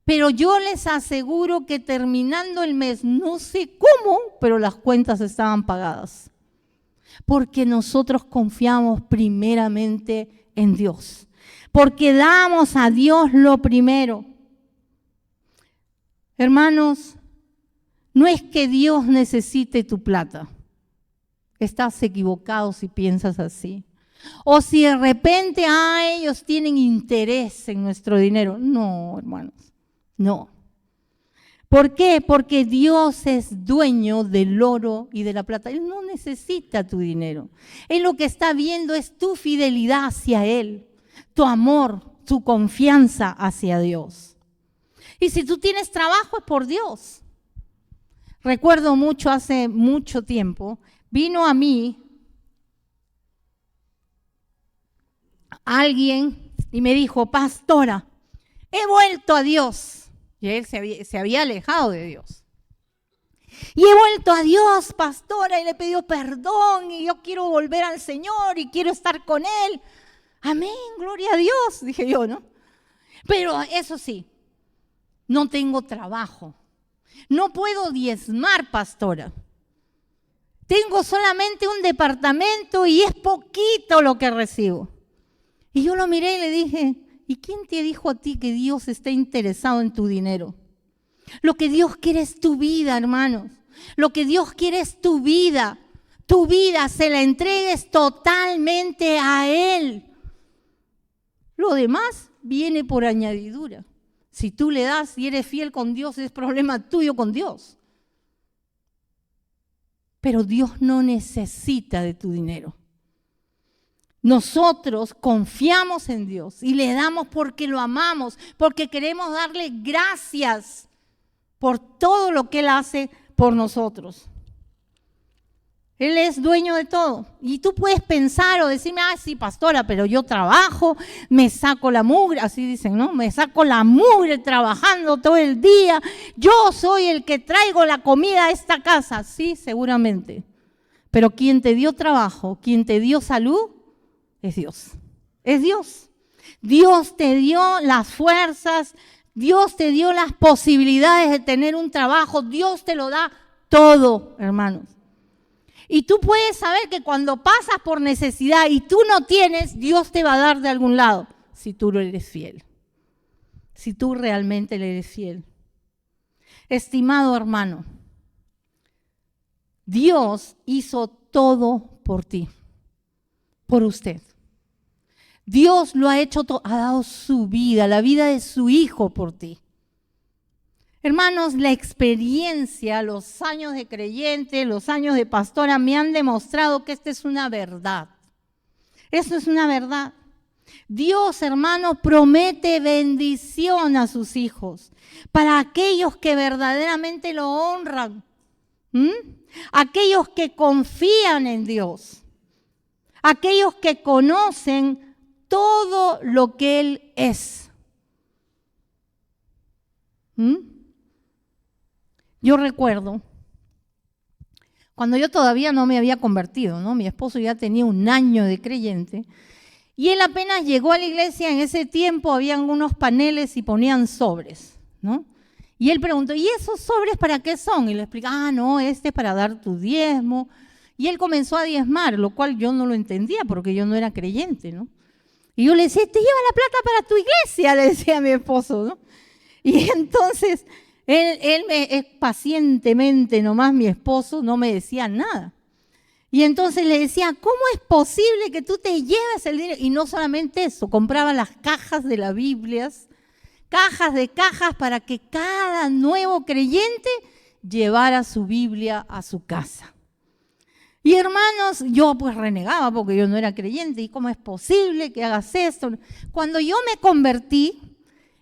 Pero yo les aseguro que terminando el mes, no sé cómo, pero las cuentas estaban pagadas. Porque nosotros confiamos primeramente en Dios. Porque damos a Dios lo primero. Hermanos, no es que Dios necesite tu plata. Estás equivocado si piensas así. O si de repente, ellos tienen interés en nuestro dinero. No, hermanos, no. ¿Por qué? Porque Dios es dueño del oro y de la plata. Él no necesita tu dinero. Él lo que está viendo es tu fidelidad hacia Él, tu amor, tu confianza hacia Dios. Y si tú tienes trabajo es por Dios. Recuerdo mucho, hace mucho tiempo, vino a mí alguien y me dijo, pastora, he vuelto a Dios. Y él se había alejado de Dios. Y he vuelto a Dios, pastora, y le he pedido perdón, y yo quiero volver al Señor, y quiero estar con Él. Amén, gloria a Dios, dije yo, ¿no? Pero eso sí, no tengo trabajo. No puedo diezmar, pastora. Tengo solamente un departamento y es poquito lo que recibo. Y yo lo miré y le dije, ¿y quién te dijo a ti que Dios está interesado en tu dinero? Lo que Dios quiere es tu vida, hermanos. Lo que Dios quiere es tu vida. Tu vida se la entregues totalmente a Él. Lo demás viene por añadidura. Si tú le das y eres fiel con Dios, es problema tuyo con Dios. Pero Dios no necesita de tu dinero. Nosotros confiamos en Dios y le damos porque lo amamos, porque queremos darle gracias por todo lo que Él hace por nosotros. Él es dueño de todo. Y tú puedes pensar o decirme, sí, pastora, pero yo trabajo, me saco la mugre, así dicen, ¿no? Me saco la mugre trabajando todo el día. Yo soy el que traigo la comida a esta casa. Sí, seguramente. Pero quien te dio trabajo, quien te dio salud, es Dios. Es Dios. Dios te dio las fuerzas, Dios te dio las posibilidades de tener un trabajo, Dios te lo da todo, hermanos. Y tú puedes saber que cuando pasas por necesidad y tú no tienes, Dios te va a dar de algún lado, si tú le eres fiel. Si tú realmente le eres fiel. Estimado hermano, Dios hizo todo por ti, por usted. Dios lo ha hecho todo, ha dado su vida, la vida de su Hijo por ti. Hermanos, la experiencia, los años de creyente, los años de pastora me han demostrado que esta es una verdad. Esto es una verdad. Dios, hermano, promete bendición a sus hijos para aquellos que verdaderamente lo honran. Aquellos que confían en Dios. Aquellos que conocen todo lo que Él es. Yo recuerdo, cuando yo todavía no me había convertido, ¿no? Mi esposo ya tenía 1 año de creyente, y él apenas llegó a la iglesia, en ese tiempo habían unos paneles y ponían sobres, ¿no? Y él preguntó, ¿y esos sobres para qué son? Y le explica, no, este es para dar tu diezmo. Y él comenzó a diezmar, lo cual yo no lo entendía porque yo no era creyente, ¿no? Y yo le decía, te lleva la plata para tu iglesia, le decía a mi esposo, ¿no? Y entonces él pacientemente nomás, mi esposo, no me decía nada. Y entonces le decía, ¿cómo es posible que tú te lleves el dinero? Y no solamente eso, compraba las cajas de las Biblias, cajas de cajas para que cada nuevo creyente llevara su Biblia a su casa. Y hermanos, yo pues renegaba porque yo no era creyente. ¿Y cómo es posible que hagas esto? Cuando yo me convertí,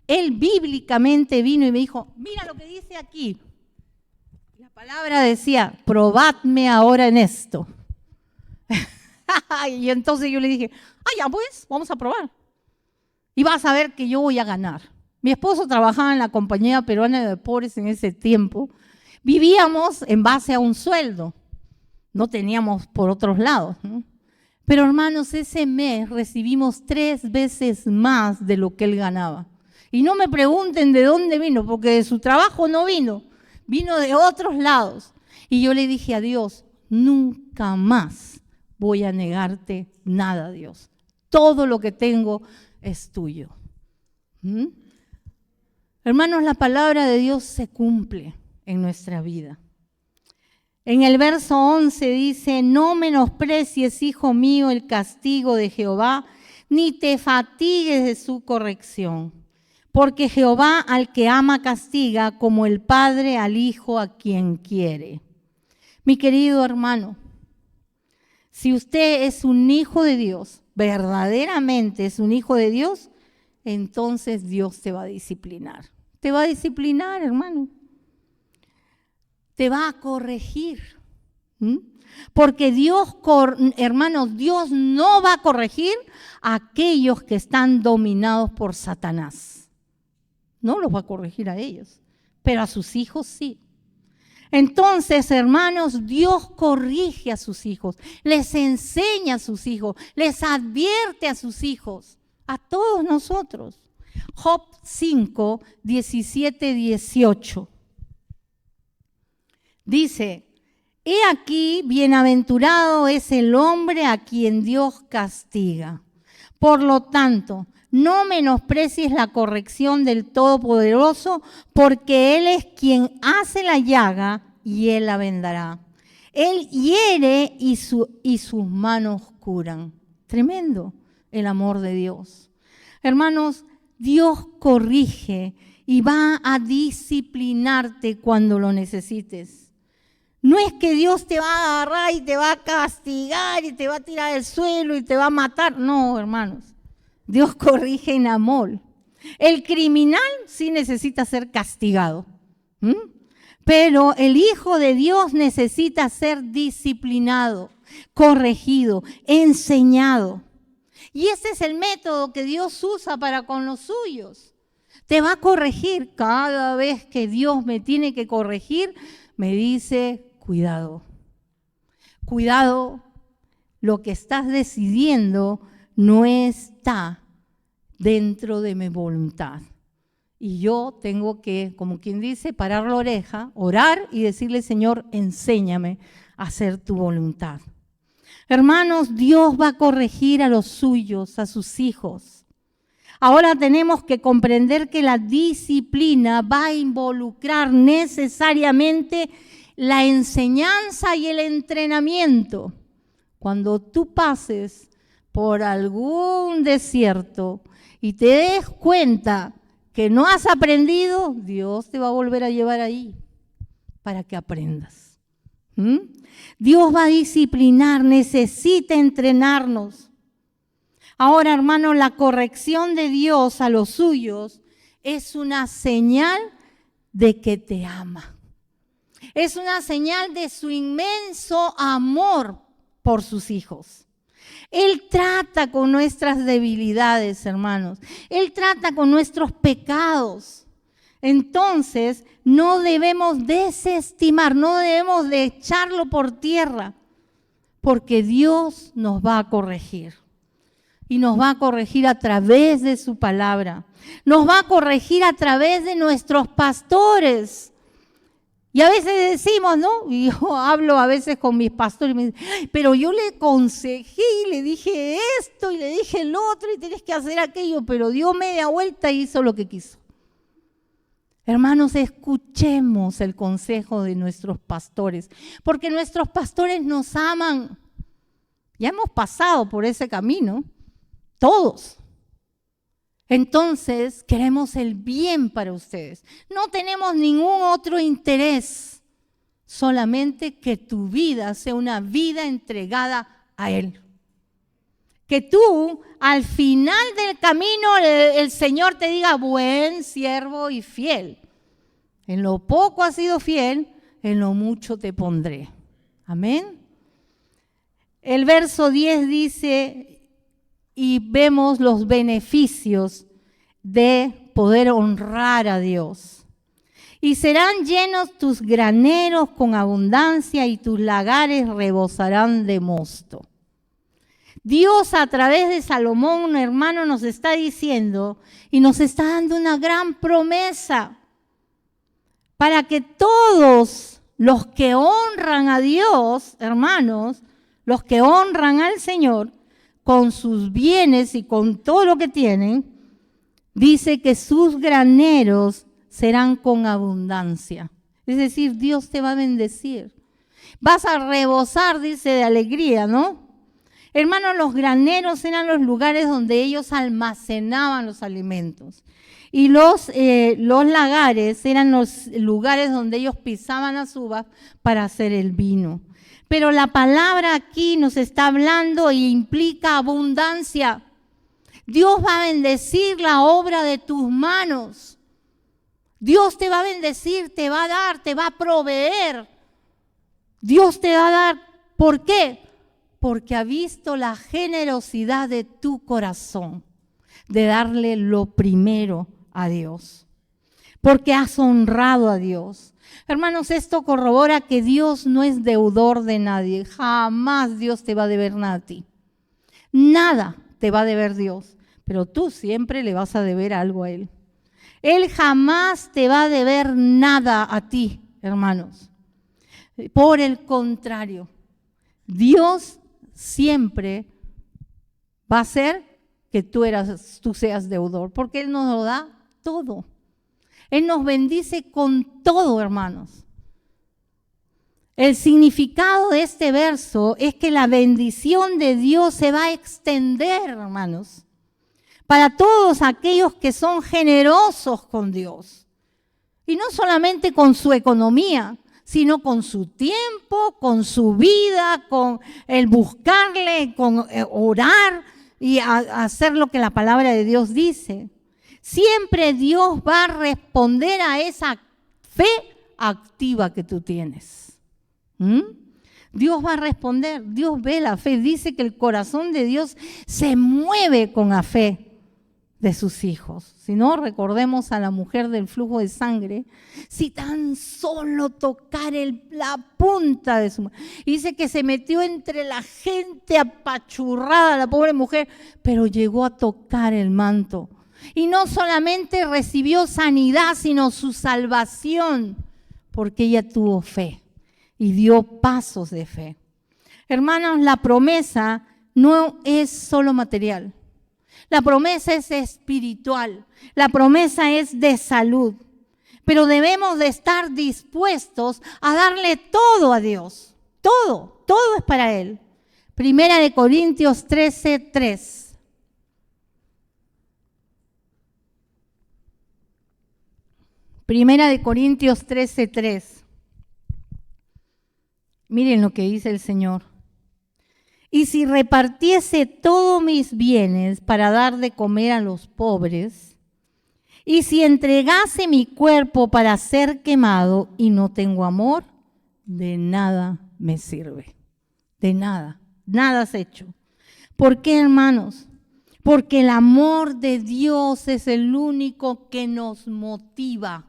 él bíblicamente vino y me dijo, mira lo que dice aquí. La palabra decía, probadme ahora en esto. Y entonces yo le dije, ya pues, vamos a probar. Y vas a ver que yo voy a ganar. Mi esposo trabajaba en la Compañía Peruana de Vapores en ese tiempo. Vivíamos en base a un sueldo. No teníamos por otros lados, ¿no? Pero hermanos, ese mes recibimos 3 veces más de lo que él ganaba. Y no me pregunten de dónde vino, porque de su trabajo no vino, vino de otros lados. Y yo le dije a Dios, nunca más voy a negarte nada, Dios. Todo lo que tengo es tuyo. Hermanos, la palabra de Dios se cumple en nuestra vida. En el verso 11 dice, no menosprecies, hijo mío, el castigo de Jehová, ni te fatigues de su corrección. Porque Jehová al que ama castiga, como el padre al hijo a quien quiere. Mi querido hermano, si usted es un hijo de Dios, verdaderamente es un hijo de Dios, entonces Dios te va a disciplinar. Te va a disciplinar, hermano. Te va a corregir. Porque Dios, hermanos, Dios no va a corregir a aquellos que están dominados por Satanás. No los va a corregir a ellos, pero a sus hijos sí. Entonces, hermanos, Dios corrige a sus hijos, les enseña a sus hijos, les advierte a sus hijos, a todos nosotros. Job 5, 17, 18. Dice, he aquí, bienaventurado es el hombre a quien Dios castiga. Por lo tanto, no menosprecies la corrección del Todopoderoso, porque Él es quien hace la llaga y Él la vendará. Él hiere y sus manos curan. Tremendo el amor de Dios. Hermanos, Dios corrige y va a disciplinarte cuando lo necesites. No es que Dios te va a agarrar y te va a castigar y te va a tirar al suelo y te va a matar. No, hermanos. Dios corrige en amor. El criminal sí necesita ser castigado. Pero el Hijo de Dios necesita ser disciplinado, corregido, enseñado. Y ese es el método que Dios usa para con los suyos. Te va a corregir. Cada vez que Dios me tiene que corregir, me dice, cuidado, cuidado, lo que estás decidiendo no está dentro de mi voluntad. Y yo tengo que, como quien dice, parar la oreja, orar y decirle, Señor, enséñame a hacer tu voluntad. Hermanos, Dios va a corregir a los suyos, a sus hijos. Ahora tenemos que comprender que la disciplina va a involucrar necesariamente la enseñanza y el entrenamiento. Cuando tú pases por algún desierto y te des cuenta que no has aprendido, Dios te va a volver a llevar ahí para que aprendas. Dios va a disciplinar, necesita entrenarnos. Ahora, hermano, la corrección de Dios a los suyos es una señal de que te ama. Es una señal de su inmenso amor por sus hijos. Él trata con nuestras debilidades, hermanos. Él trata con nuestros pecados. Entonces, no debemos desestimar, no debemos de echarlo por tierra, porque Dios nos va a corregir. Y nos va a corregir a través de su palabra. Nos va a corregir a través de nuestros pastores. Y a veces decimos, ¿no? Y yo hablo a veces con mis pastores y me dicen, pero yo le aconsejé y le dije esto y le dije el otro y tenés que hacer aquello, pero dio media vuelta y hizo lo que quiso. Hermanos, escuchemos el consejo de nuestros pastores, porque nuestros pastores nos aman. Ya hemos pasado por ese camino, todos. Entonces, queremos el bien para ustedes. No tenemos ningún otro interés, solamente que tu vida sea una vida entregada a Él. Que tú, al final del camino, el Señor te diga, buen siervo y fiel. En lo poco has sido fiel, en lo mucho te pondré. Amén. El verso 10 dice, y vemos los beneficios de poder honrar a Dios. Y serán llenos tus graneros con abundancia y tus lagares rebosarán de mosto. Dios a través de Salomón, hermano, nos está diciendo y nos está dando una gran promesa para que todos los que honran a Dios, hermanos, los que honran al Señor con sus bienes y con todo lo que tienen, dice que sus graneros serán con abundancia. Es decir, Dios te va a bendecir. Vas a rebosar, dice, de alegría, ¿no? Hermanos, los graneros eran los lugares donde ellos almacenaban los alimentos. Y los lagares eran los lugares donde ellos pisaban las uvas para hacer el vino. Pero la palabra aquí nos está hablando y implica abundancia. Dios va a bendecir la obra de tus manos. Dios te va a bendecir, te va a dar, te va a proveer. Dios te va a dar. ¿Por qué? Porque ha visto la generosidad de tu corazón, de darle lo primero a Dios. Porque has honrado a Dios. Hermanos, esto corrobora que Dios no es deudor de nadie. Jamás Dios te va a deber nada a ti. Nada te va a deber Dios, pero tú siempre le vas a deber algo a Él. Él jamás te va a deber nada a ti, hermanos. Por el contrario, Dios siempre va a hacer que tú seas deudor, porque Él nos lo da todo. Él nos bendice con todo, hermanos. El significado de este verso es que la bendición de Dios se va a extender, hermanos, para todos aquellos que son generosos con Dios. Y no solamente con su economía, sino con su tiempo, con su vida, con el buscarle, con orar y hacer lo que la palabra de Dios dice. Siempre Dios va a responder a esa fe activa que tú tienes. Dios va a responder, Dios ve la fe. Dice que el corazón de Dios se mueve con la fe de sus hijos. Si no, recordemos a la mujer del flujo de sangre, si tan solo tocar la punta de su mano. Dice que se metió entre la gente apachurrada, la pobre mujer, pero llegó a tocar el manto. Y no solamente recibió sanidad, sino su salvación, porque ella tuvo fe y dio pasos de fe. Hermanos, la promesa no es solo material. La promesa es espiritual, la promesa es de salud, pero debemos de estar dispuestos a darle todo a Dios, todo es para Él. Primera de Corintios 13:3. Primera de Corintios 13:3. Miren lo que dice el Señor. Y si repartiese todos mis bienes para dar de comer a los pobres, y si entregase mi cuerpo para ser quemado y no tengo amor, de nada me sirve. De nada, nada has hecho. ¿Por qué, hermanos? Porque el amor de Dios es el único que nos motiva.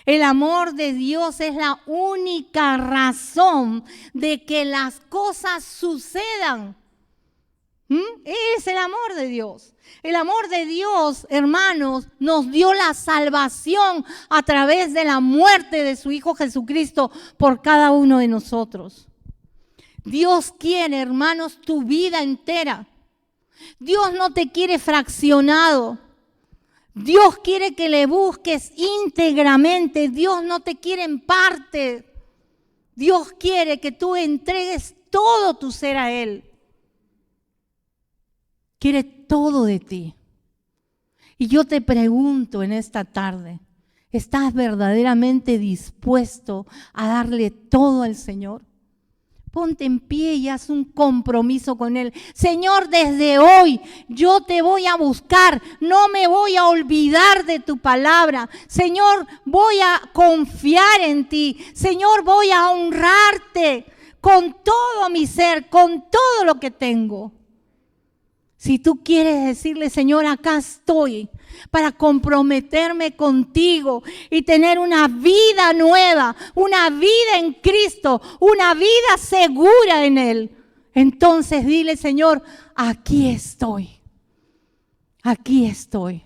El amor de Dios es la única razón de que las cosas sucedan. Es el amor de Dios. El amor de Dios, hermanos, nos dio la salvación a través de la muerte de su Hijo Jesucristo por cada uno de nosotros. Dios quiere, hermanos, tu vida entera. Dios no te quiere fraccionado. Dios quiere que le busques íntegramente. Dios no te quiere en parte. Dios quiere que tú entregues todo tu ser a Él. Quiere todo de ti. Y yo te pregunto en esta tarde, ¿Estás verdaderamente dispuesto a darle todo al Señor? Ponte en pie y haz un compromiso con Él. Señor, desde hoy yo te voy a buscar. No me voy a olvidar de tu palabra. Señor, voy a confiar en ti. Señor, voy a honrarte con todo mi ser, con todo lo que tengo. Si tú quieres decirle, Señor, acá estoy para comprometerme contigo y tener una vida nueva, una vida en Cristo, una vida segura en Él. Entonces dile, Señor, aquí estoy. Aquí estoy.